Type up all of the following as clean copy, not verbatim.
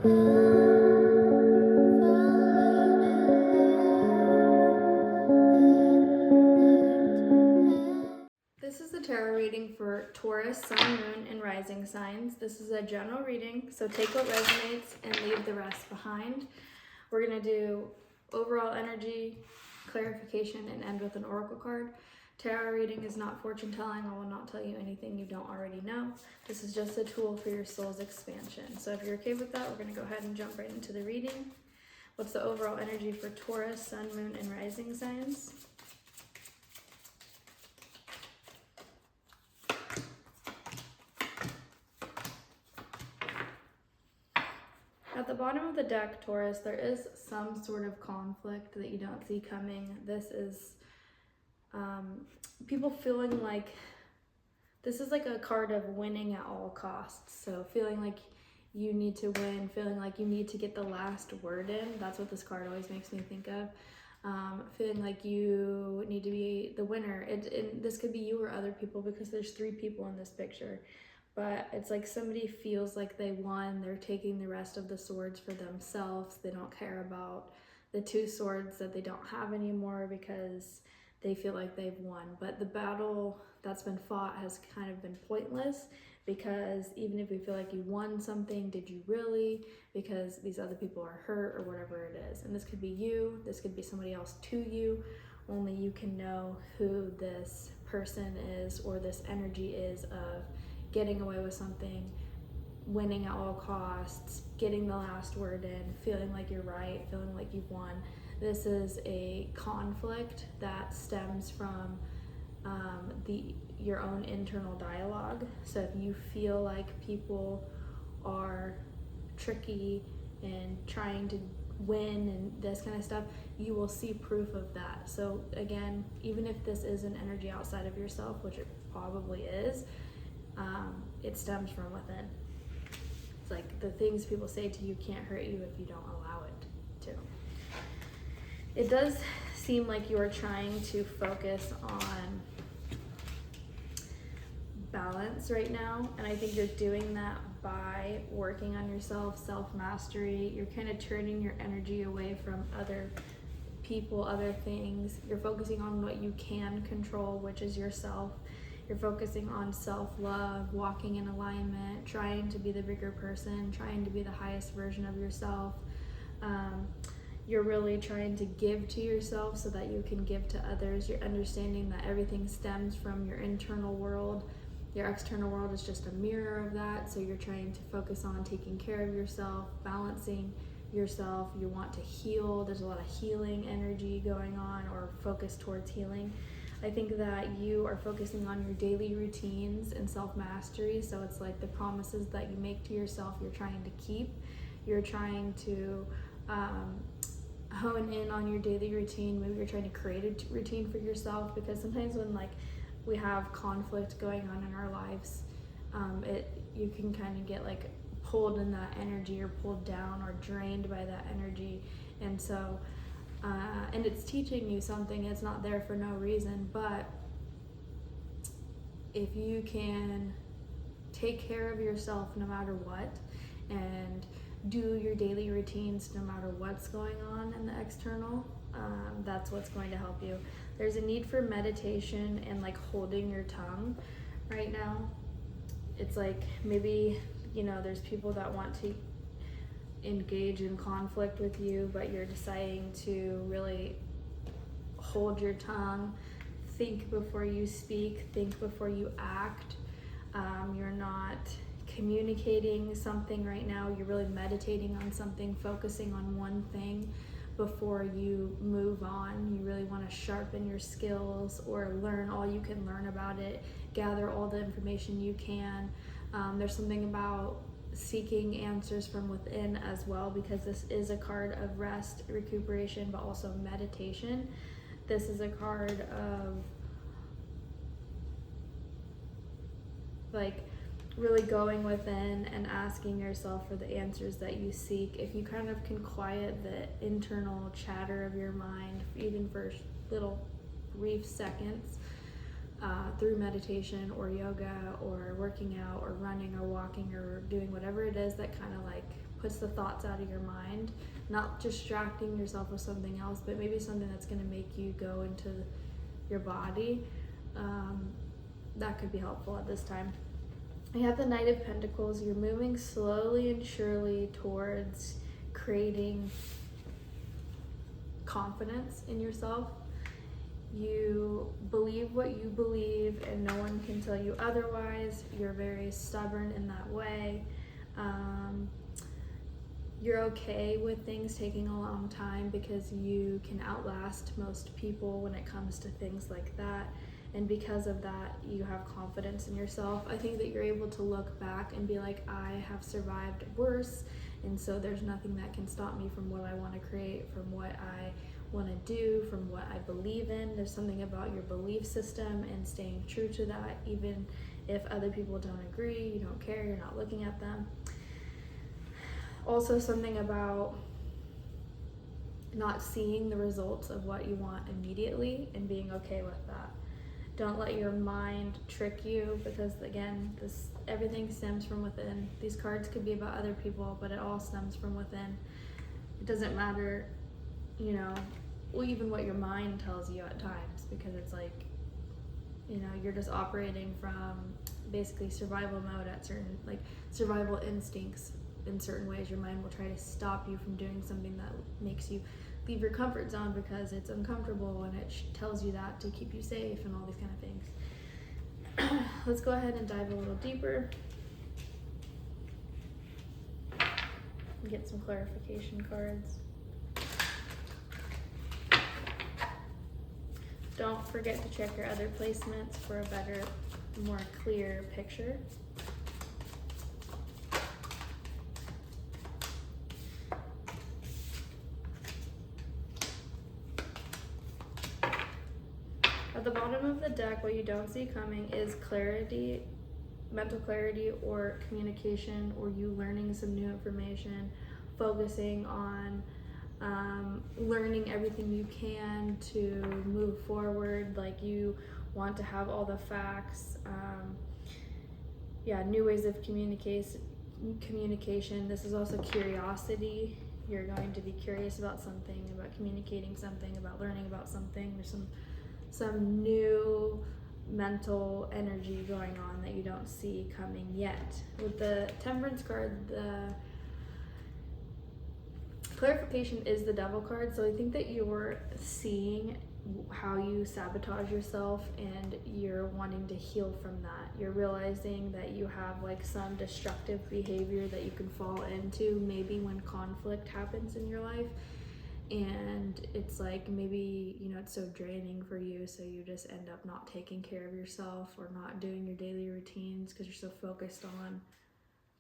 This is the tarot reading for Taurus, Sun, Moon, and Rising signs. This is a general reading, so take what resonates and leave the rest behind. We're going to do overall energy, clarification, and end with an oracle card. Tarot reading is not fortune telling. I will not tell you anything you don't already know. This is just a tool for your soul's expansion. So if you're okay with that, we're going to go ahead and jump right into the reading. What's the overall energy for Taurus, Sun, Moon, and Rising signs? At the bottom of the deck, Taurus, there is some sort of conflict that you don't see coming. This is people feeling like this is like a card of winning at all costs. So feeling like you need to win, feeling like you need to get the last word in. That's what this card always makes me think of. Feeling like you need to be the winner. And this could be you or other people, because there's 3 people in this picture. But it's like somebody feels like they won. They're taking the rest of the swords for themselves. They don't care about the 2 swords that they don't have anymore because they feel like they've won. But the battle that's been fought has kind of been pointless, because even if you feel like you won something, did you really? Because these other people are hurt or whatever it is. And this could be you. This could be somebody else to you. Only you can know who this person is or this energy is of getting away with something, winning at all costs, getting the last word in, feeling like you're right, feeling like you've won. This is a conflict that stems from your own internal dialogue. So if you feel like people are tricky and trying to win and this kind of stuff, you will see proof of that. So again, even if this is an energy outside of yourself, which it probably is, it stems from within. It's like the things people say to you can't hurt you if you don't allow it to. It does seem like you are trying to focus on balance right now, and I think you're doing that by working on yourself, self-mastery. You're kind of turning your energy away from other people, other things. You're focusing on what you can control, which is yourself. You're focusing on self-love, walking in alignment, trying to be the bigger person, trying to be the highest version of yourself. You're really trying to give to yourself so that you can give to others. You're understanding that everything stems from your internal world. Your external world is just a mirror of that. So you're trying to focus on taking care of yourself, balancing yourself. You want to heal. There's a lot of healing energy going on, or focus towards healing. I think that you are focusing on your daily routines and self-mastery. So it's like the promises that you make to yourself, you're trying to keep. You're trying to hone in on your daily routine. Maybe you're trying to create a routine for yourself, because sometimes when we have conflict going on in our lives, you can kind of get pulled in that energy, or pulled down, or drained by that energy. And so and it's teaching you something. It's not there for no reason. But if you can take care of yourself no matter what, and do your daily routines no matter what's going on in the external, that's what's going to help you. There's a need for meditation and holding your tongue right now. It's maybe there's people that want to engage in conflict with you, but you're deciding to really hold your tongue, think before you speak, think before you act. You're not communicating something right now. You're really meditating on something, focusing on one thing before you move on. You really want to sharpen your skills, or learn all you can learn about it, gather all the information you can. There's something about seeking answers from within as well, because this is a card of rest, recuperation, but also meditation. This is a card of really going within and asking yourself for the answers that you seek. If you kind of can quiet the internal chatter of your mind, even for little brief seconds, through meditation or yoga or working out or running or walking or doing whatever it is that kind of like puts the thoughts out of your mind, not distracting yourself with something else, but maybe something that's going to make you go into your body. That could be helpful at this time. You have the Knight of Pentacles. You're moving slowly and surely towards creating confidence in yourself. You believe what you believe and no one can tell you otherwise. You're very stubborn in that way. You're okay with things taking a long time because you can outlast most people when it comes to things like that. And because of that, you have confidence in yourself. I think that you're able to look back and be like, I have survived worse, and so there's nothing that can stop me from what I want to create, from what I want to do, from what I believe in. There's something about your belief system and staying true to that, even if other people don't agree, you don't care, you're not looking at them. Also, something about not seeing the results of what you want immediately and being okay with that. Don't let your mind trick you, because again, everything stems from within. These cards could be about other people, but it all stems from within. It doesn't matter, well, even what your mind tells you at times, because it's like, you're just operating from basically survival mode at certain, like, survival instincts. In certain ways, your mind will try to stop you from doing something that makes you leave your comfort zone because it's uncomfortable, and it tells you that to keep you safe and all these kind of things. Let's go ahead and dive a little deeper and get some clarification cards. Don't forget to check your other placements for a better, more clear picture. At the bottom of the deck, what you don't see coming is clarity, mental clarity, or communication, or you learning some new information, focusing on learning everything you can to move forward. Like, you want to have all the facts. New ways of communication. This is also curiosity. You're going to be curious about something, about communicating something, about learning about something. There's some new mental energy going on that you don't see coming yet. With the Temperance card, the clarification is the Devil card, so I think that you're seeing how you sabotage yourself and you're wanting to heal from that. You're realizing that you have like some destructive behavior that you can fall into maybe when conflict happens in your life. And it's like, maybe, it's so draining for you, so you just end up not taking care of yourself or not doing your daily routines because you're so focused on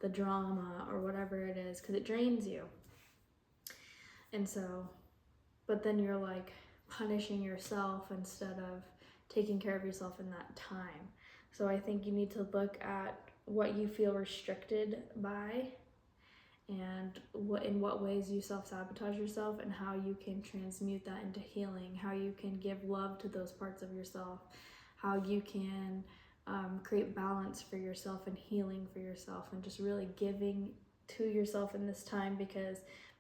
the drama or whatever it is, because it drains you. And so, but then you're like punishing yourself instead of taking care of yourself in that time. So I think you need to look at what you feel restricted by, and in what ways you self-sabotage yourself, and how you can transmute that into healing, how you can give love to those parts of yourself, how you can create balance for yourself and healing for yourself, and just really giving to yourself in this time, because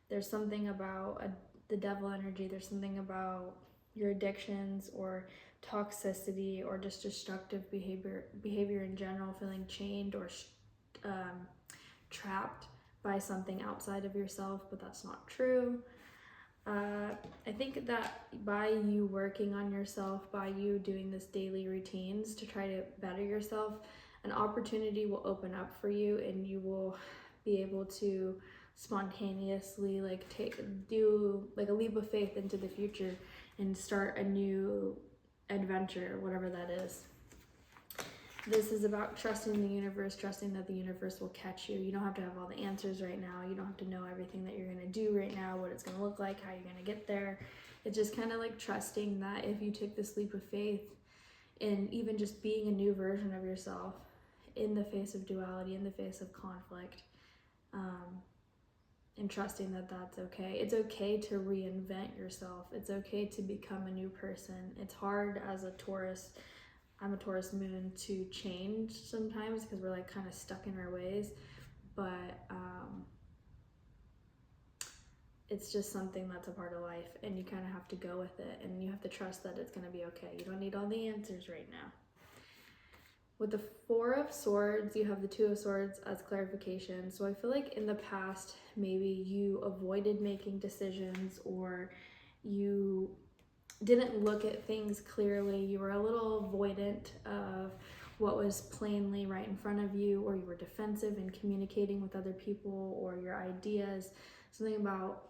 there's something about the devil energy, there's something about your addictions or toxicity or just destructive behavior in general, feeling chained or trapped by something outside of yourself, but that's not true. I think that by you working on yourself, by you doing this daily routines to try to better yourself, an opportunity will open up for you, and you will be able to spontaneously do like a leap of faith into the future and start a new adventure, whatever that is. This is about trusting the universe, trusting that the universe will catch you. You don't have to have all the answers right now. You don't have to know everything that you're going to do right now, what it's going to look like, how you're going to get there. It's just kind of like trusting that if you take this leap of faith in even just being a new version of yourself in the face of duality, in the face of conflict, and trusting that that's okay. It's okay to reinvent yourself. It's okay to become a new person. It's hard as a Taurus I'm a Taurus moon, to change sometimes because we're like kind of stuck in our ways, but it's just something that's a part of life, and you kind of have to go with it, and you have to trust that it's going to be okay. You don't need all the answers right now. With the Four of Swords, you have the Two of Swords as clarification. So I feel like in the past, maybe you avoided making decisions, or you didn't look at things clearly. You were a little avoidant of what was plainly right in front of you, or you were defensive in communicating with other people or your ideas. Something about,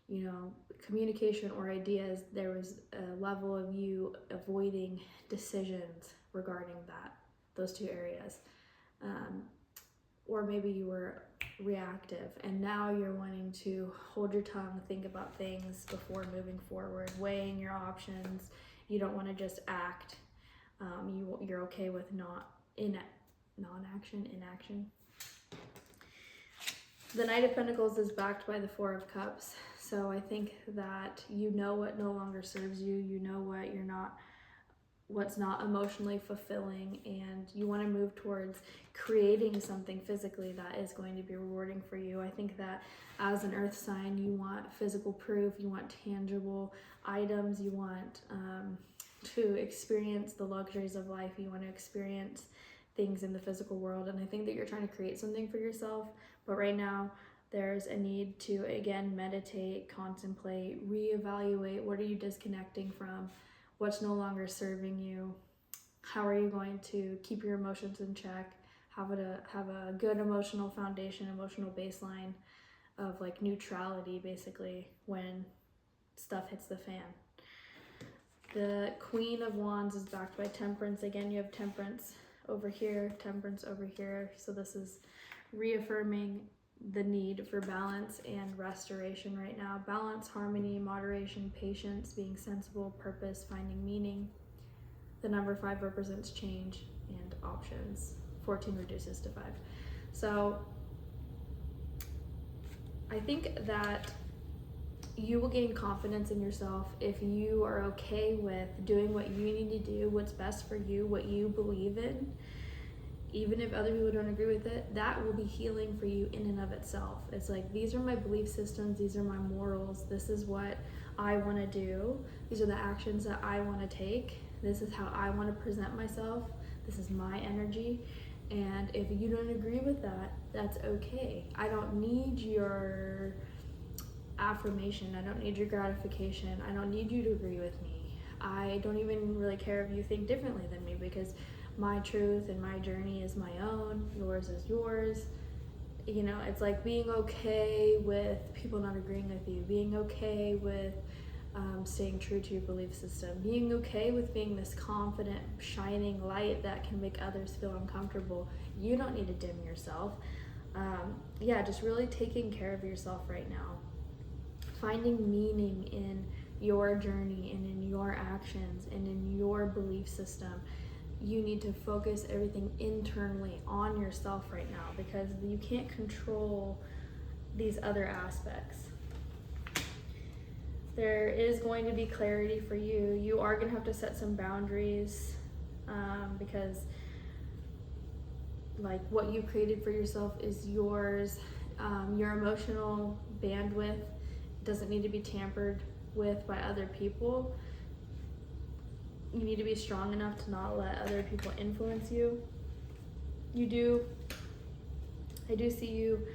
you know, communication or ideas, there was a level of you avoiding decisions regarding those two areas. Or maybe you were reactive, and now you're wanting to hold your tongue, think about things before moving forward, weighing your options. You don't want to just act. You're okay with inaction. The Knight of Pentacles is backed by the Four of Cups. So I think that you know what no longer serves you. You know what's not emotionally fulfilling, and you want to move towards creating something physically that is going to be rewarding for you. I think that as an earth sign, you want physical proof, you want tangible items, you want to experience the luxuries of life, you want to experience things in the physical world. And I think that you're trying to create something for yourself, but right now there's a need to, again, meditate, contemplate, reevaluate. What are you disconnecting from? What's no longer serving you? How are you going to keep your emotions in check? Have a good emotional foundation, emotional baseline of like neutrality, basically, when stuff hits the fan. The Queen of Wands is backed by Temperance. Again, you have Temperance over here, Temperance over here. So this is reaffirming the need for balance and restoration right now. Balance, harmony, moderation, patience, being sensible, purpose, finding meaning. The number 5 represents change and options. 14 reduces to 5. So I think that you will gain confidence in yourself if you are okay with doing what you need to do, what's best for you, what you believe in. Even if other people don't agree with it, that will be healing for you in and of itself. It's like, these are my belief systems, these are my morals, this is what I want to do, these are the actions that I want to take, this is how I want to present myself, this is my energy. And if you don't agree with that, that's okay. I don't need your affirmation, I don't need your gratification, I don't need you to agree with me. I don't even really care if you think differently than me, because my truth and my journey is my own, yours is yours. You know, it's like being okay with people not agreeing with you, being okay with staying true to your belief system, being okay with being this confident, shining light that can make others feel uncomfortable. You don't need to dim yourself. Yeah, just really taking care of yourself right now. Finding meaning in your journey and in your actions and in your belief system. You need to focus everything internally on yourself right now, because you can't control these other aspects. There is going to be clarity for you. You are going to have to set some boundaries because like what you created for yourself is yours. Your emotional bandwidth doesn't need to be tampered with by other people. You need to be strong enough to not let other people influence you. I do see you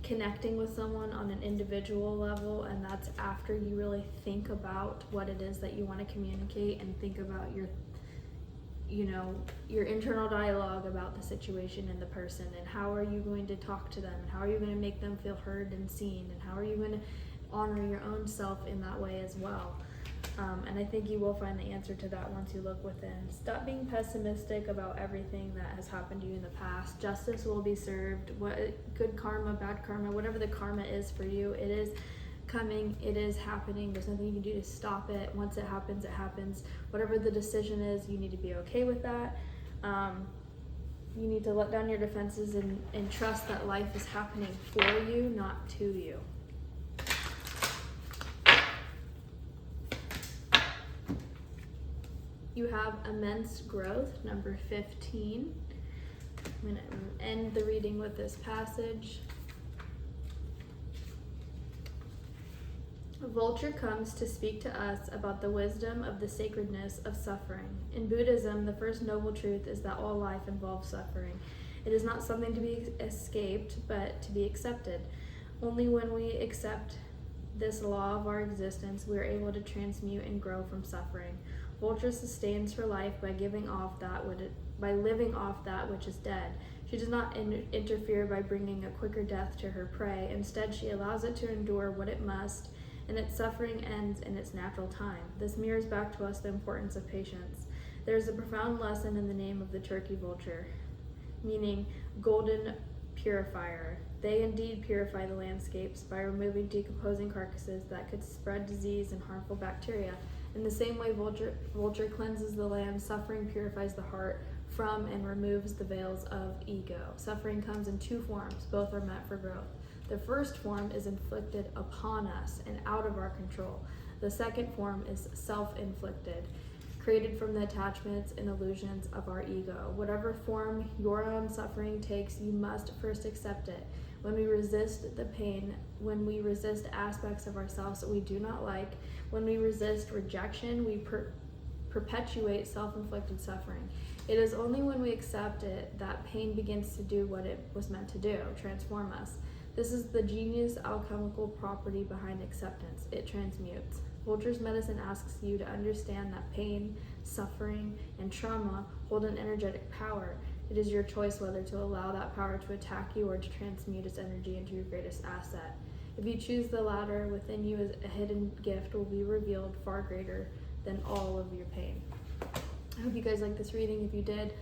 connecting with someone on an individual level, and that's after you really think about what it is that you want to communicate and think about your internal dialogue about the situation and the person, and how are you going to talk to them, and how are you going to make them feel heard and seen, and how are you going to honor your own self in that way as well. And I think you will find the answer to that once you look within. Stop being pessimistic about everything that has happened to you in the past. Justice will be served. What good karma, bad karma, whatever the karma is for you, it is coming, it is happening. There's nothing you can do to stop it. Once it happens, it happens. Whatever the decision is, you need to be okay with that. You need to let down your defenses and trust that life is happening for you, not to you. You have immense growth, number 15. I'm going to end the reading with this passage. A vulture comes to speak to us about the wisdom of the sacredness of suffering. In Buddhism, the first noble truth is that all life involves suffering. It is not something to be escaped, but to be accepted. Only when we accept this law of our existence, we are able to transmute and grow from suffering. Vulture sustains her life by living off that which is dead. She does not interfere by bringing a quicker death to her prey. Instead, she allows it to endure what it must, and its suffering ends in its natural time. This mirrors back to us the importance of patience. There is a profound lesson in the name of the turkey vulture, meaning golden purifier. They indeed purify the landscapes by removing decomposing carcasses that could spread disease and harmful bacteria. In the same way vulture cleanses the land, suffering purifies the heart from and removes the veils of ego. Suffering comes in two forms. Both are meant for growth. The first form is inflicted upon us and out of our control. The second form is self-inflicted, created from the attachments and illusions of our ego. Whatever form your own suffering takes, you must first accept it. When we resist the pain, when we resist aspects of ourselves that we do not like, when we resist rejection, we perpetuate self-inflicted suffering. It is only when we accept it that pain begins to do what it was meant to do, transform us. This is the genius alchemical property behind acceptance. It transmutes. Vulture's medicine asks you to understand that pain, suffering, and trauma hold an energetic power. It is your choice whether to allow that power to attack you or to transmute its energy into your greatest asset. If you choose the latter, within you is a hidden gift will be revealed far greater than all of your pain. I hope you guys liked this reading. If you did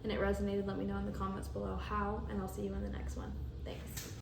and it resonated, let me know in the comments below how, and I'll see you in the next one.